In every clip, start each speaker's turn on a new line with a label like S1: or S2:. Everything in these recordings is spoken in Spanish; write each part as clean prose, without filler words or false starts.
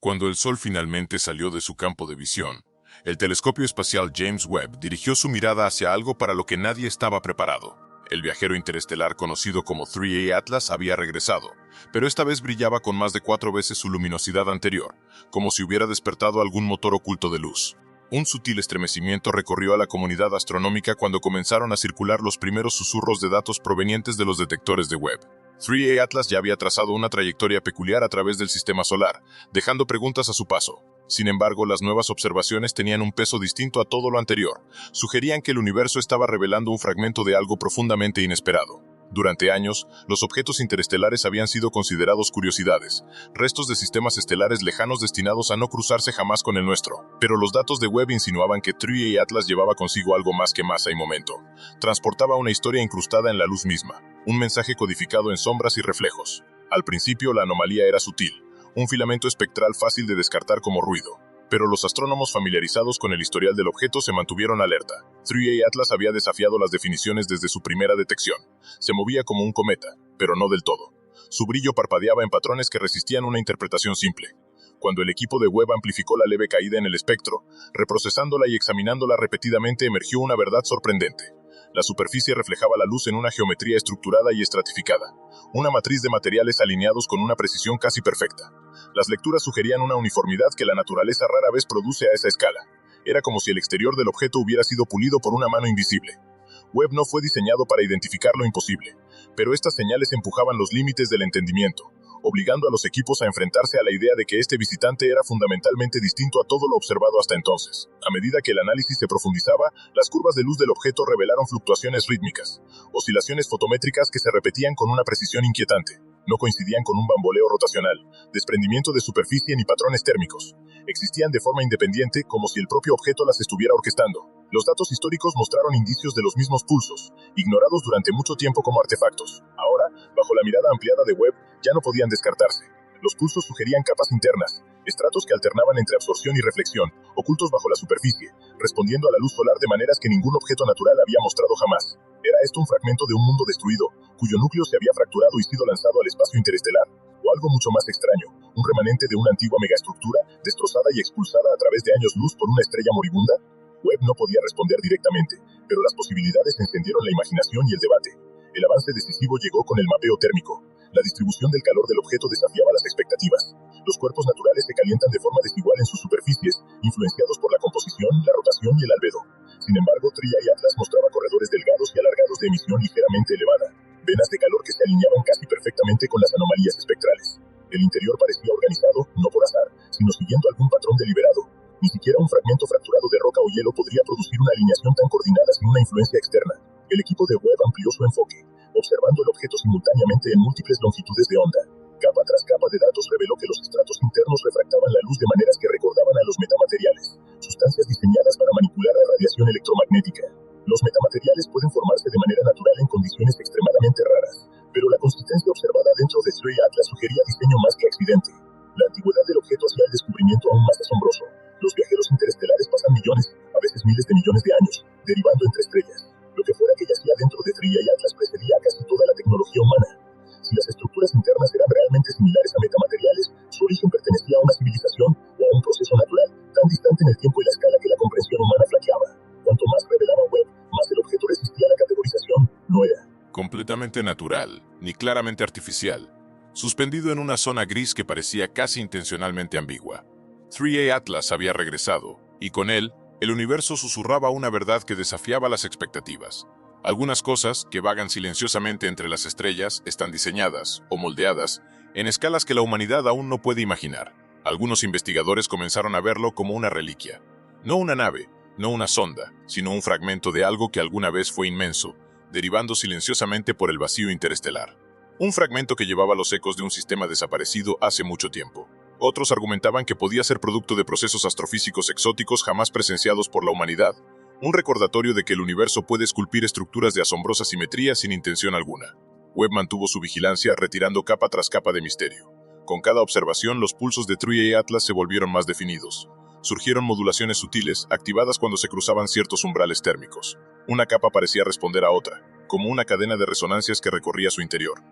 S1: Cuando el Sol finalmente salió de su campo de visión, el telescopio espacial James Webb dirigió su mirada hacia algo para lo que nadie estaba preparado. El viajero interestelar conocido como 3A Atlas había regresado, pero esta vez brillaba con más de 4 veces su luminosidad anterior, como si hubiera despertado algún motor oculto de luz. Un sutil estremecimiento recorrió a la comunidad astronómica cuando comenzaron a circular los primeros susurros de datos provenientes de los detectores de Webb. 3A Atlas ya había trazado una trayectoria peculiar a través del sistema solar, dejando preguntas a su paso. Sin embargo, las nuevas observaciones tenían un peso distinto a todo lo anterior. Sugerían que el universo estaba revelando un fragmento de algo profundamente inesperado. Durante años, los objetos interestelares habían sido considerados curiosidades, restos de sistemas estelares lejanos destinados a no cruzarse jamás con el nuestro. Pero los datos de Webb insinuaban que 3A Atlas llevaba consigo algo más que masa y momento. Transportaba una historia incrustada en la luz misma, un mensaje codificado en sombras y reflejos. Al principio, la anomalía era sutil, un filamento espectral fácil de descartar como ruido. Pero los astrónomos familiarizados con el historial del objeto se mantuvieron alerta. 3A Atlas había desafiado las definiciones desde su primera detección. Se movía como un cometa, pero no del todo. Su brillo parpadeaba en patrones que resistían una interpretación simple. Cuando el equipo de Webb amplificó la leve caída en el espectro, reprocesándola y examinándola repetidamente emergió una verdad sorprendente. La superficie reflejaba la luz en una geometría estructurada y estratificada, una matriz de materiales alineados con una precisión casi perfecta. Las lecturas sugerían una uniformidad que la naturaleza rara vez produce a esa escala. Era como si el exterior del objeto hubiera sido pulido por una mano invisible. Webb no fue diseñado para identificar lo imposible, pero estas señales empujaban los límites del entendimiento, obligando a los equipos a enfrentarse a la idea de que este visitante era fundamentalmente distinto a todo lo observado hasta entonces. A medida que el análisis se profundizaba, las curvas de luz del objeto revelaron fluctuaciones rítmicas, oscilaciones fotométricas que se repetían con una precisión inquietante. No coincidían con un bamboleo rotacional, desprendimiento de superficie ni patrones térmicos. Existían de forma independiente, como si el propio objeto las estuviera orquestando. Los datos históricos mostraron indicios de los mismos pulsos, ignorados durante mucho tiempo como artefactos. Ahora, bajo la mirada ampliada de Webb, ya no podían descartarse. Los pulsos sugerían capas internas, estratos que alternaban entre absorción y reflexión, ocultos bajo la superficie, respondiendo a la luz solar de maneras que ningún objeto natural había mostrado jamás. ¿Era esto un fragmento de un mundo destruido, cuyo núcleo se había fracturado y sido lanzado al espacio interestelar? ¿O algo mucho más extraño, un remanente de una antigua megaestructura, destrozada y expulsada a través de años luz por una estrella moribunda? Webb no podía responder directamente, pero las posibilidades encendieron la imaginación y el debate. El avance decisivo llegó con el mapeo térmico. La distribución del calor del objeto desafiaba las expectativas. Los cuerpos naturales se calientan de forma desigual en sus superficies, influenciados por la composición, la rotación y el albedo. Sin embargo, 3A Atlas mostraba corredores delgados y alargados de emisión ligeramente elevada, venas de calor que se alineaban casi perfectamente con las anomalías espectrales. El interior parecía organizado, no por azar, sino siguiendo algún patrón deliberado. Ni siquiera un fragmento fracturado de roca o hielo podría producir una alineación tan coordinada sin una influencia externa. El equipo de Webb amplió su enfoque, observando el objeto simultáneamente en múltiples longitudes de onda. Capa tras capa de datos reveló que los estratos internos refractaban la luz de maneras que recordaban a los metamateriales, sustancias diseñadas para manipular la radiación electromagnética. Los metamateriales pueden formarse de manera natural en condiciones extremadamente raras, pero la consistencia observada dentro de 3A Atlas sugería diseño más que accidente. La antigüedad del objeto hacía el descubrimiento aún más asombroso. Los viajeros interestelares pasan millones, a veces miles de millones de años, derivando entre estrellas. Lo que fuera que yacía dentro de 3A Atlas precedía a casi toda la tecnología humana. Si las estructuras internas eran realmente similares a metamateriales, su origen pertenecía a una civilización o a un proceso natural, tan distante en el tiempo y la escala que la comprensión humana flaqueaba. Cuanto más revelaba Webb, más el objeto resistía a la categorización. No era completamente natural, ni claramente artificial, suspendido en una zona gris que parecía casi intencionalmente ambigua. 3A Atlas había regresado, y con él, el universo susurraba una verdad que desafiaba las expectativas. Algunas cosas, que vagan silenciosamente entre las estrellas, están diseñadas, o moldeadas, en escalas que la humanidad aún no puede imaginar. Algunos investigadores comenzaron a verlo como una reliquia. No una nave, no una sonda, sino un fragmento de algo que alguna vez fue inmenso, derivando silenciosamente por el vacío interestelar. Un fragmento que llevaba los ecos de un sistema desaparecido hace mucho tiempo. Otros argumentaban que podía ser producto de procesos astrofísicos exóticos jamás presenciados por la humanidad, un recordatorio de que el universo puede esculpir estructuras de asombrosa simetría sin intención alguna. Webb mantuvo su vigilancia, retirando capa tras capa de misterio. Con cada observación, los pulsos de 3A Atlas se volvieron más definidos. Surgieron modulaciones sutiles, activadas cuando se cruzaban ciertos umbrales térmicos. Una capa parecía responder a otra, como una cadena de resonancias que recorría su interior.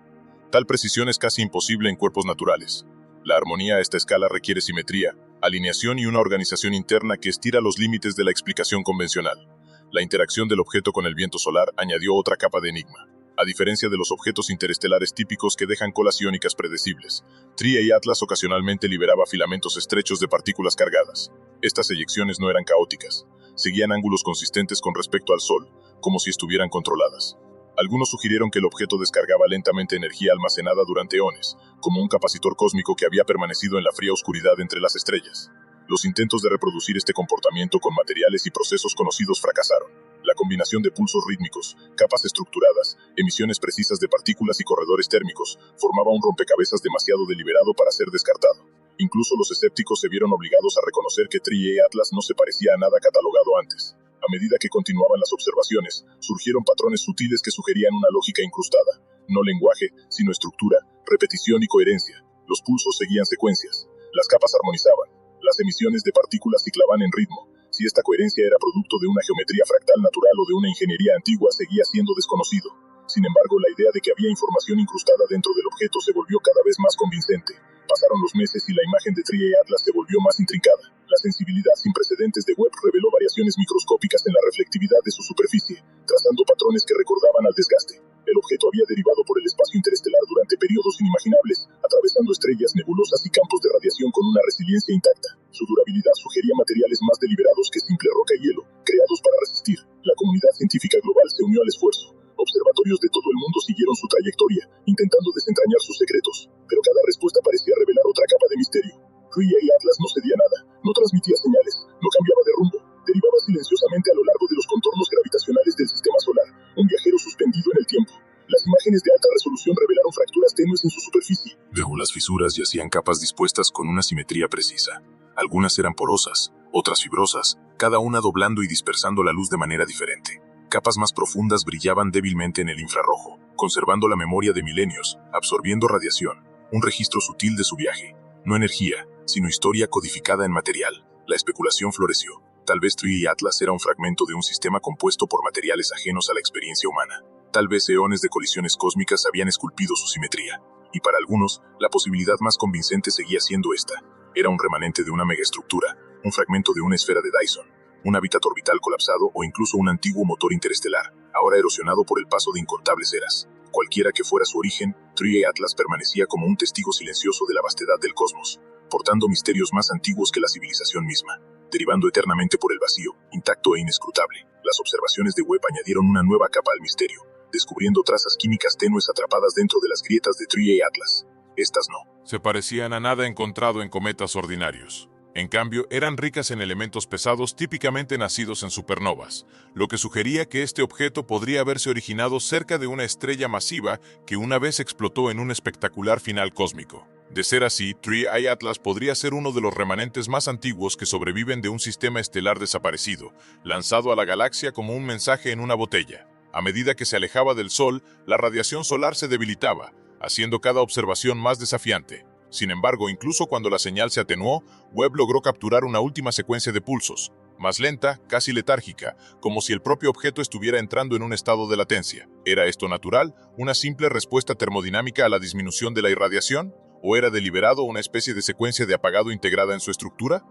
S1: Tal precisión es casi imposible en cuerpos naturales. La armonía a esta escala requiere simetría, alineación y una organización interna que estira los límites de la explicación convencional. La interacción del objeto con el viento solar añadió otra capa de enigma. A diferencia de los objetos interestelares típicos que dejan colas iónicas predecibles, Triae Atlas ocasionalmente liberaba filamentos estrechos de partículas cargadas. Estas eyecciones no eran caóticas, seguían ángulos consistentes con respecto al Sol, como si estuvieran controladas. Algunos sugirieron que el objeto descargaba lentamente energía almacenada durante eones, como un capacitor cósmico que había permanecido en la fría oscuridad entre las estrellas. Los intentos de reproducir este comportamiento con materiales y procesos conocidos fracasaron. La combinación de pulsos rítmicos, capas estructuradas, emisiones precisas de partículas y corredores térmicos formaba un rompecabezas demasiado deliberado para ser descartado. Incluso los escépticos se vieron obligados a reconocer que Triae Atlas no se parecía a nada catalogado antes. A medida que continuaban las observaciones, surgieron patrones sutiles que sugerían una lógica incrustada. No lenguaje, sino estructura, repetición y coherencia. Los pulsos seguían secuencias. Las capas armonizaban. Las emisiones de partículas ciclaban en ritmo. Si esta coherencia era producto de una geometría fractal natural o de una ingeniería antigua seguía siendo desconocido. Sin embargo, la idea de que había información incrustada dentro del objeto se volvió cada vez más convincente. Pasaron los meses y la imagen de Triae Atlas se volvió más intrincada. La sensibilidad sin precedentes de Webb reveló variaciones microscópicas en la reflectividad de su superficie, trazando patrones que recordaban al desgaste. El objeto había derivado por el espacio interestelar durante periodos inimaginables, atravesando estrellas, nebulosas y campos de radiación con una resiliencia intacta. Su durabilidad sugería materiales más deliberados que simple roca y hielo, creados para resistir. La comunidad científica global se unió al esfuerzo. Observatorios de todo el mundo siguieron su trayectoria, intentando desentrañar sus secretos, pero cada respuesta parecía revelar otra capa de misterio. Triae Atlas no cedía nada, no transmitía señales, no cambiaba de rumbo, derivaba silenciosamente a lo largo de los contornos gravitacionales del sistema solar, un viajero suspendido en el tiempo. Las imágenes de alta resolución revelaron fracturas tenues en su superficie. Luego las fisuras yacían capas dispuestas con una simetría precisa. Algunas eran porosas, otras fibrosas, cada una doblando y dispersando la luz de manera diferente. Capas más profundas brillaban débilmente en el infrarrojo, conservando la memoria de milenios, absorbiendo radiación, un registro sutil de su viaje. No energía, sino historia codificada en material. La especulación floreció. Tal vez Triae Atlas era un fragmento de un sistema compuesto por materiales ajenos a la experiencia humana. Tal vez eones de colisiones cósmicas habían esculpido su simetría. Y para algunos, la posibilidad más convincente seguía siendo esta. Era un remanente de una megaestructura, un fragmento de una esfera de Dyson, un hábitat orbital colapsado o incluso un antiguo motor interestelar, ahora erosionado por el paso de incontables eras. Cualquiera que fuera su origen, Triae Atlas permanecía como un testigo silencioso de la vastedad del cosmos, portando misterios más antiguos que la civilización misma, derivando eternamente por el vacío, intacto e inescrutable. Las observaciones de Webb añadieron una nueva capa al misterio, descubriendo trazas químicas tenues atrapadas dentro de las grietas de Triae Atlas. Estas no
S2: se parecían a nada encontrado en cometas ordinarios. En cambio, eran ricas en elementos pesados típicamente nacidos en supernovas, lo que sugería que este objeto podría haberse originado cerca de una estrella masiva que una vez explotó en un espectacular final cósmico. De ser así, Triae Atlas podría ser uno de los remanentes más antiguos que sobreviven de un sistema estelar desaparecido, lanzado a la galaxia como un mensaje en una botella. A medida que se alejaba del Sol, la radiación solar se debilitaba, haciendo cada observación más desafiante. Sin embargo, incluso cuando la señal se atenuó, Webb logró capturar una última secuencia de pulsos, más lenta, casi letárgica, como si el propio objeto estuviera entrando en un estado de latencia. ¿Era esto natural, una simple respuesta termodinámica a la disminución de la irradiación? ¿O era deliberado una especie de secuencia de apagado integrada en su estructura?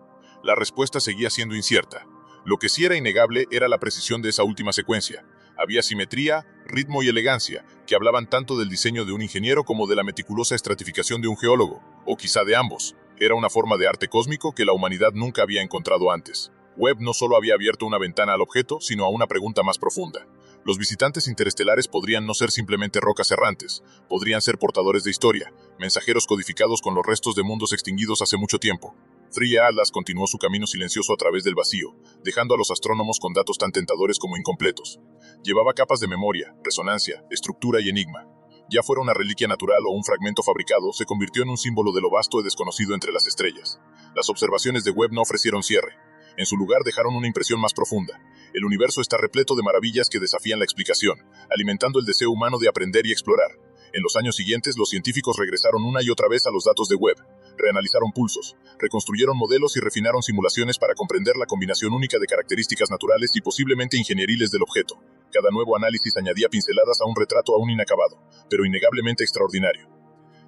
S2: La respuesta seguía siendo incierta. Lo que sí era innegable era la precisión de esa última secuencia. Había simetría, ritmo y elegancia, que hablaban tanto del diseño de un ingeniero como de la meticulosa estratificación de un geólogo, o quizá de ambos. Era una forma de arte cósmico que la humanidad nunca había encontrado antes. Webb no solo había abierto una ventana al objeto, sino a una pregunta más profunda. Los visitantes interestelares podrían no ser simplemente rocas errantes, podrían ser portadores de historia, mensajeros codificados con los restos de mundos extinguidos hace mucho tiempo. Triae Atlas continuó su camino silencioso a través del vacío, dejando a los astrónomos con datos tan tentadores como incompletos. Llevaba capas de memoria, resonancia, estructura y enigma. Ya fuera una reliquia natural o un fragmento fabricado, se convirtió en un símbolo de lo vasto y desconocido entre las estrellas. Las observaciones de Webb no ofrecieron cierre. En su lugar dejaron una impresión más profunda. El universo está repleto de maravillas que desafían la explicación, alimentando el deseo humano de aprender y explorar. En los años siguientes, los científicos regresaron una y otra vez a los datos de Webb, reanalizaron pulsos, reconstruyeron modelos y refinaron simulaciones para comprender la combinación única de características naturales y posiblemente ingenieriles del objeto. Cada nuevo análisis añadía pinceladas a un retrato aún inacabado, pero innegablemente extraordinario.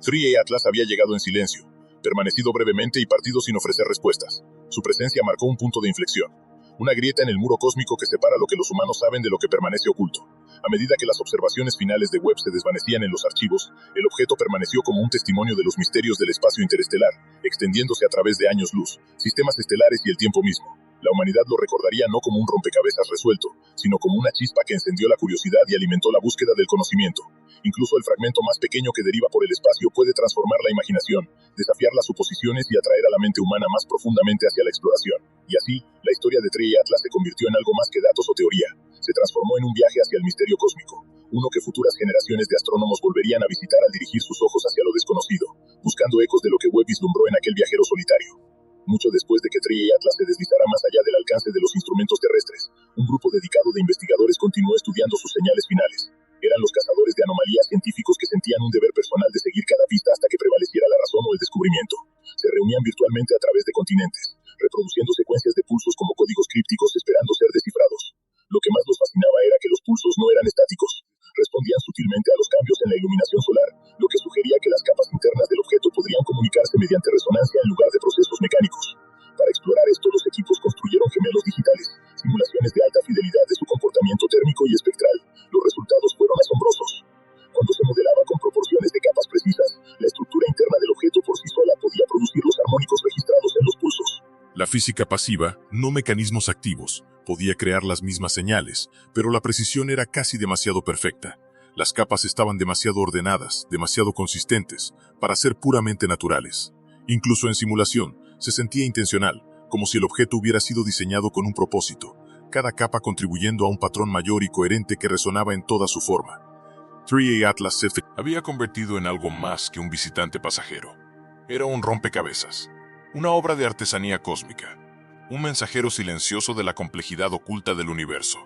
S2: Triae Atlas había llegado en silencio,
S1: permanecido brevemente y partido sin ofrecer respuestas. Su presencia marcó un punto de inflexión. Una grieta en el muro cósmico que separa lo que los humanos saben de lo que permanece oculto. A medida que las observaciones finales de Webb se desvanecían en los archivos, el objeto permaneció como un testimonio de los misterios del espacio interestelar, extendiéndose a través de años luz, sistemas estelares y el tiempo mismo. La humanidad lo recordaría no como un rompecabezas resuelto, sino como una chispa que encendió la curiosidad y alimentó la búsqueda del conocimiento. Incluso el fragmento más pequeño que deriva por el espacio puede transformar la imaginación, desafiar las suposiciones y atraer a la mente humana más profundamente hacia la exploración. Y así, la historia de Tree Atlas se convirtió en algo más que datos o teoría. Se transformó en un viaje hacia el misterio cósmico, uno que futuras generaciones de astrónomos volverían a visitar al dirigir sus ojos hacia lo desconocido, buscando ecos de lo que Webb vislumbró en aquel viajero solitario. Mucho después de que Tree Atlas se deslizara más allá del alcance de los instrumentos terrestres, un grupo dedicado de investigadores continuó estudiando sus señales finales. Eran los cazadores de anomalías científicos que sentían un deber personal de seguir cada pista hasta que prevaleciera la razón o el descubrimiento. Se reunían virtualmente a través de continentes, reproduciendo secuencias de pulsos como códigos crípticos esperando ser descifrados. Lo que más los fascinaba era que los pulsos no eran estáticos. Respondían sutilmente a los cambios en la iluminación solar, lo que sugería que las capas internas del objeto podrían comunicarse mediante resonancia en lugar de procesos mecánicos. Para explorar esto, los equipos construyeron gemelos digitales, simulaciones de alta fidelidad de su comportamiento térmico y espectral. Los resultados fueron asombrosos. Cuando se modelaba con proporciones de capas precisas, la estructura interna del objeto por sí sola podía producir los armónicos registrados en los pulsos.
S2: La física pasiva, no mecanismos activos, podía crear las mismas señales, pero la precisión era casi demasiado perfecta. Las capas estaban demasiado ordenadas, demasiado consistentes, para ser puramente naturales. Incluso en simulación, se sentía intencional, como si el objeto hubiera sido diseñado con un propósito, cada capa contribuyendo a un patrón mayor y coherente que resonaba en toda su forma. Tree Atlas se había convertido en algo más que un visitante pasajero. Era un rompecabezas, una obra de artesanía cósmica, un mensajero silencioso de la complejidad oculta del universo.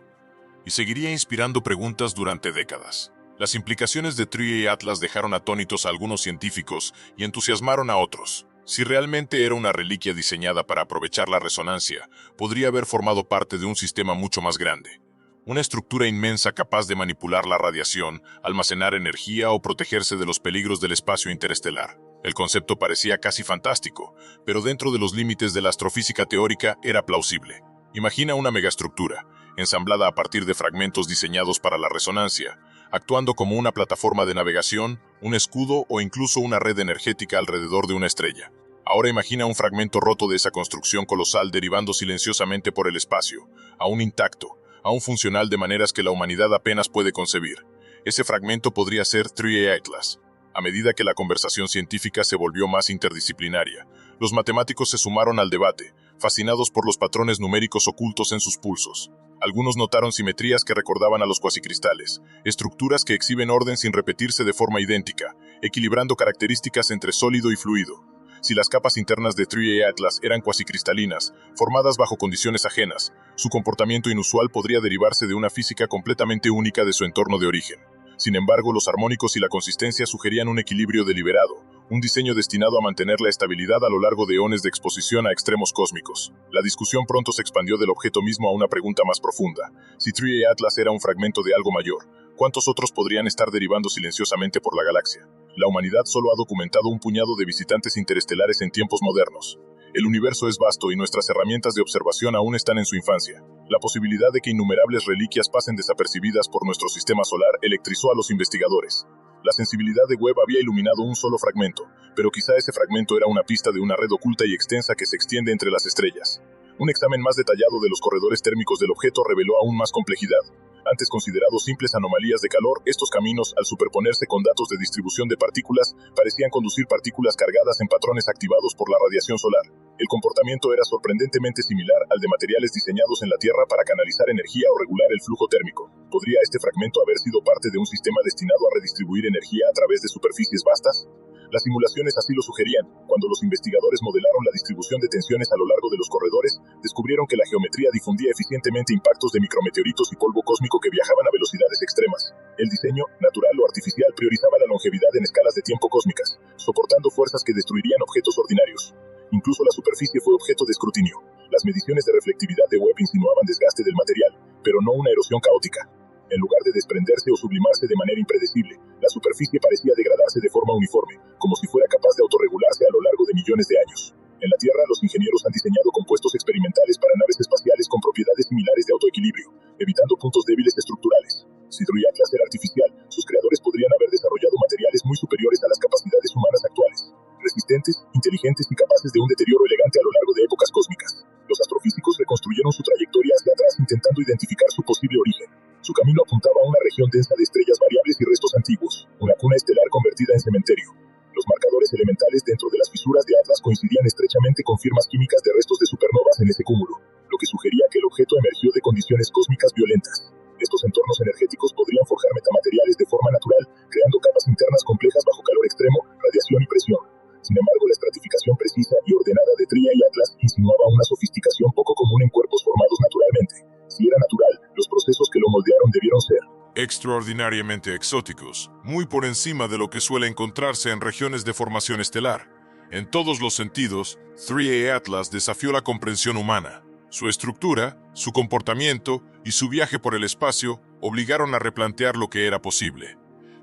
S2: Y seguiría inspirando preguntas durante décadas. Las implicaciones de Tree Atlas dejaron atónitos a algunos científicos y entusiasmaron a otros. Si realmente era una reliquia diseñada para aprovechar la resonancia, podría haber formado parte de un sistema mucho más grande. Una estructura inmensa capaz de manipular la radiación, almacenar energía o protegerse de los peligros del espacio interestelar. El concepto parecía casi fantástico, pero dentro de los límites de la astrofísica teórica era plausible. Imagina una megaestructura, ensamblada a partir de fragmentos diseñados para la resonancia, actuando como una plataforma de navegación, un escudo o incluso una red energética alrededor de una estrella. Ahora imagina un fragmento roto de esa construcción colosal derivando silenciosamente por el espacio, aún intacto, aún funcional de maneras que la humanidad apenas puede concebir. Ese fragmento podría ser Tree Atlas. A medida que la conversación científica se volvió más interdisciplinaria, los matemáticos se sumaron al debate, fascinados por los patrones numéricos ocultos en sus pulsos. Algunos notaron simetrías que recordaban a los cuasicristales, estructuras que exhiben orden sin repetirse de forma idéntica, equilibrando características entre sólido y fluido. Si las capas internas de Tree Atlas eran cuasicristalinas, formadas bajo condiciones ajenas, su comportamiento inusual podría derivarse de una física completamente única de su entorno de origen. Sin embargo, los armónicos y la consistencia sugerían un equilibrio deliberado, un diseño destinado a mantener la estabilidad a lo largo de eones de exposición a extremos cósmicos. La discusión pronto se expandió del objeto mismo a una pregunta más profunda. Si Tree Atlas era un fragmento de algo mayor, ¿cuántos otros podrían estar derivando silenciosamente por la galaxia? La humanidad solo ha documentado un puñado de visitantes interestelares en tiempos modernos. El universo es vasto y nuestras herramientas de observación aún están en su infancia. La posibilidad de que innumerables reliquias pasen desapercibidas por nuestro sistema solar electrizó a los investigadores. La sensibilidad de Webb había iluminado un solo fragmento, pero quizá ese fragmento era una pista de una red oculta y extensa que se extiende entre las estrellas. Un examen más detallado de los corredores térmicos del objeto reveló aún más complejidad. Antes considerados simples anomalías de calor, estos caminos, al superponerse con datos de distribución de partículas, parecían conducir partículas cargadas en patrones activados por la radiación solar. El comportamiento era sorprendentemente similar al de materiales diseñados en la Tierra para canalizar energía o regular el flujo térmico. ¿Podría este fragmento haber sido parte de un sistema destinado a redistribuir energía a través de superficies vastas? Las simulaciones así lo sugerían. Cuando los investigadores modelaron la distribución de tensiones a lo largo de los corredores, descubrieron que la geometría difundía eficientemente impactos de micrometeoritos y polvo cósmico que viajaban a velocidades extremas. El diseño, natural o artificial, priorizaba la longevidad en escalas de tiempo cósmicas, soportando fuerzas que destruirían objetos ordinarios. Incluso la superficie fue objeto de escrutinio. Las mediciones de reflectividad de Webb insinuaban desgaste del material, pero no una erosión caótica.
S3: En lugar de desprenderse o sublimarse de manera impredecible, la superficie parecía degradarse de forma uniforme, como si fuera capaz de autorregularse a lo largo de millones de años. En la Tierra, los ingenieros han diseñado compuestos experimentales para naves espaciales con propiedades similares de autoequilibrio, evitando puntos débiles estructurales. Si 3 Atlas era artificial, sus creadores podrían haber desarrollado materiales muy superiores a las capacidades humanas actuales, resistentes, inteligentes y capaces de un deterioro elegante a lo largo de épocas cósmicas. Los astrofísicos reconstruyeron su trayectoria hacia atrás intentando identificar su posible origen. Su camino apuntaba a una región densa de estrellas variables y restos antiguos, una cuna estelar convertida en cementerio. Los marcadores elementales dentro de las fisuras de Atlas coincidían estrechamente con firmas químicas de restos de supernovas en ese cúmulo, lo que sugería que el objeto emergió de condiciones cósmicas violentas. Estos entornos energéticos podrían forjar metamateriales de forma natural, creando capas internas complejas bajo calor extremo, radiación y presión. Sin embargo, la estratificación precisa y ordenada de 3 Atlas insinuaba una sofisticación poco común en cuerpos formados naturalmente. Si era natural, los procesos que lo moldearon debieron ser
S2: extraordinariamente exóticos, muy por encima de lo que suele encontrarse en regiones de formación estelar. En todos los sentidos, 3 Atlas desafió la comprensión humana. Su estructura, su comportamiento y su viaje por el espacio obligaron a replantear lo que era posible.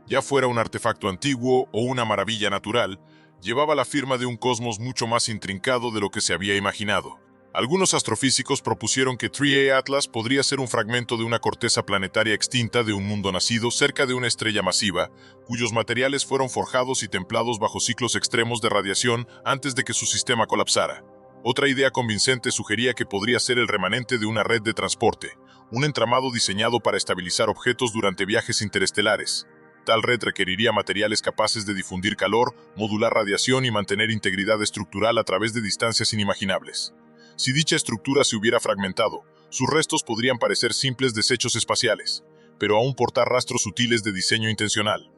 S2: Ya fuera un artefacto antiguo o una maravilla natural, llevaba la firma de un cosmos mucho más intrincado de lo que se había imaginado. Algunos astrofísicos propusieron que 3 Atlas podría ser un fragmento de una corteza planetaria extinta de un mundo nacido cerca de una estrella masiva, cuyos materiales fueron forjados y templados bajo ciclos extremos de radiación antes de que su sistema colapsara. Otra idea convincente sugería que podría ser el remanente de una red de transporte, un entramado diseñado para estabilizar objetos durante viajes interestelares. Tal red requeriría materiales capaces de difundir calor, modular radiación y mantener integridad estructural a través de distancias inimaginables. Si dicha estructura se hubiera fragmentado, sus restos podrían parecer simples desechos espaciales, pero aún portar rastros sutiles de diseño intencional.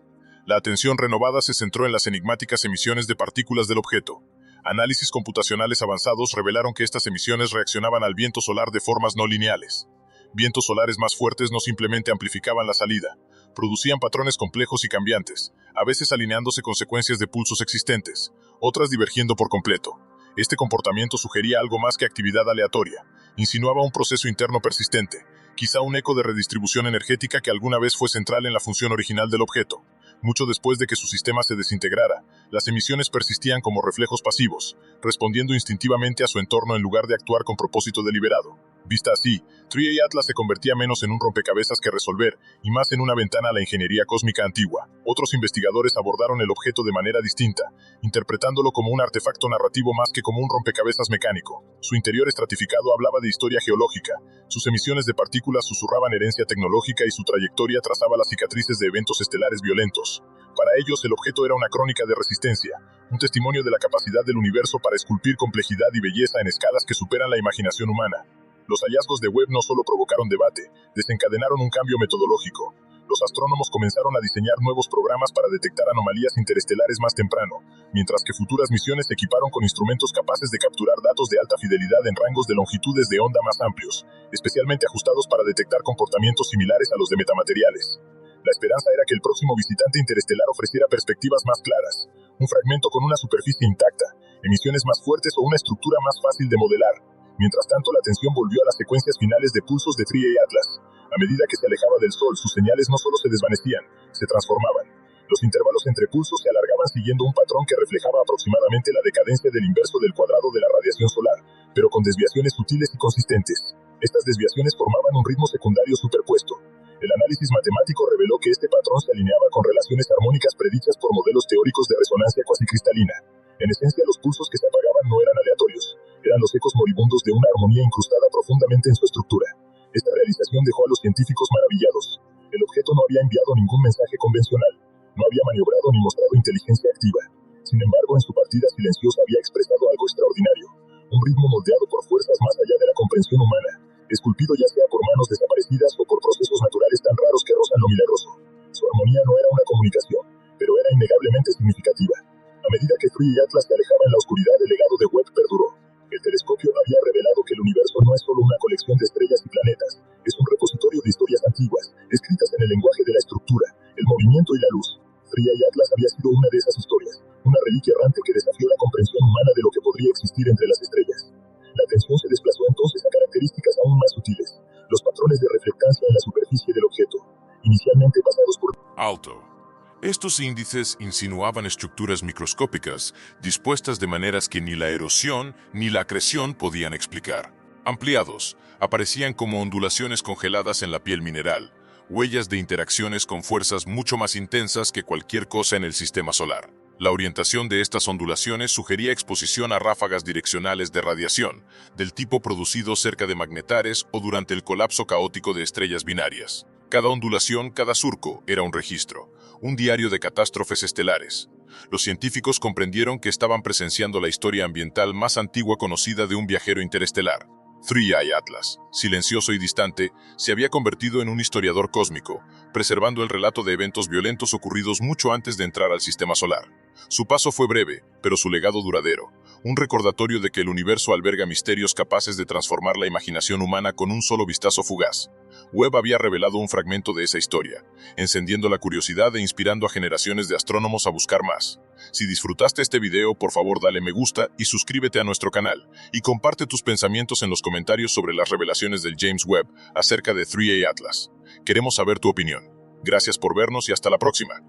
S2: La atención renovada se centró en las enigmáticas emisiones de partículas del objeto. Análisis computacionales avanzados revelaron que estas emisiones reaccionaban al viento solar de formas no lineales. Vientos solares más fuertes no simplemente amplificaban la salida, producían patrones complejos y cambiantes, a veces alineándose con secuencias de pulsos existentes, otras divergiendo por completo. Este comportamiento sugería algo más que actividad aleatoria, insinuaba un proceso interno persistente, quizá un eco de redistribución energética que alguna vez fue central en la función original del objeto. Mucho después de que su sistema se desintegrara, las emisiones persistían como reflejos pasivos, respondiendo instintivamente a su entorno en lugar de actuar con propósito deliberado. Vista así, 3 Atlas se convertía menos en un rompecabezas que resolver y más en una ventana a la ingeniería cósmica antigua. Otros investigadores abordaron el objeto de manera distinta, interpretándolo como un artefacto narrativo más que como un rompecabezas mecánico. Su interior estratificado hablaba de historia geológica, sus emisiones de partículas susurraban herencia tecnológica y su trayectoria trazaba las cicatrices de eventos estelares violentos. Para ellos, el objeto era una crónica de resistencia, un testimonio de la capacidad del universo para esculpir complejidad y belleza en escalas que superan la imaginación humana. Los hallazgos de Webb no solo provocaron debate, desencadenaron un cambio metodológico. Los astrónomos comenzaron a diseñar nuevos programas para detectar anomalías interestelares más temprano, mientras que futuras misiones se equiparon con instrumentos capaces de capturar datos de alta fidelidad en rangos de longitudes de onda más amplios, especialmente ajustados para detectar comportamientos similares a los de metamateriales. La esperanza era que el próximo visitante interestelar ofreciera perspectivas más claras, un fragmento con una superficie intacta, emisiones más fuertes o una estructura más fácil de modelar. Mientras tanto, la atención volvió a las secuencias finales de pulsos de 3 Atlas. A medida que se alejaba del Sol, sus señales no solo se desvanecían, se transformaban. Los intervalos entre pulsos se alargaban siguiendo un patrón que reflejaba aproximadamente la decadencia del inverso del cuadrado de la radiación solar, pero con desviaciones sutiles y consistentes. Estas desviaciones formaban un ritmo secundario superpuesto. El análisis matemático reveló que este patrón se alineaba con relaciones armónicas predichas por modelos teóricos de resonancia cuasicristalina. En esencia, los pulsos que se apagaban no eran aleatorios, eran los ecos moribundos de una armonía incrustada profundamente en su estructura. Esta realización dejó a los científicos maravillados. El objeto no había enviado ningún mensaje convencional, no había maniobrado ni mostrado inteligencia activa. Sin embargo, en su partida silenciosa había expresado algo extraordinario, un ritmo moldeado por fuerzas más allá de la comprensión humana, esculpido ya sea por manos desaparecidas o por procesos naturales tan raros que rozan lo milagroso. Su armonía no era una comunicación, pero era innegablemente significativa. A medida que 3 Atlas se alejaba en la oscuridad, el legado de Webb perduró. El telescopio había revelado que el universo no es solo una colección de estrellas y planetas, es un repositorio de historias antiguas, escritas en el lenguaje de la estructura, el movimiento y la luz. 3 Atlas había sido una de esas historias, una reliquia errante que desafió la comprensión humana de lo que podría existir entre las estrellas. La atención se desplazó entonces a características aún más sutiles, los patrones de reflectancia en la superficie del objeto. alto. Estos índices insinuaban estructuras microscópicas dispuestas de maneras que ni la erosión ni la acreción podían explicar. Ampliados, aparecían como ondulaciones congeladas en la piel mineral, huellas de interacciones con fuerzas mucho más intensas que cualquier cosa en el sistema solar. La orientación de estas ondulaciones sugería exposición a ráfagas direccionales de radiación, del tipo producido cerca de magnetares o durante el colapso caótico de estrellas binarias. Cada ondulación, cada surco, era un registro, un diario de catástrofes estelares. Los científicos comprendieron que estaban presenciando la historia ambiental más antigua conocida de un viajero interestelar. Three Eye Atlas, silencioso y distante, se había convertido en un historiador cósmico, preservando el relato de eventos violentos ocurridos mucho antes de entrar al sistema solar. Su paso fue breve, pero su legado duradero, un recordatorio de que el universo alberga misterios capaces de transformar la imaginación humana con un solo vistazo fugaz. Webb había revelado un fragmento de esa historia, encendiendo la curiosidad e inspirando a generaciones de astrónomos a buscar más. Si disfrutaste este video, por favor dale me gusta y suscríbete a nuestro canal, y comparte tus pensamientos en los comentarios sobre las revelaciones del James Webb acerca de Three Eye Atlas. Queremos saber tu opinión. Gracias por vernos y hasta la próxima.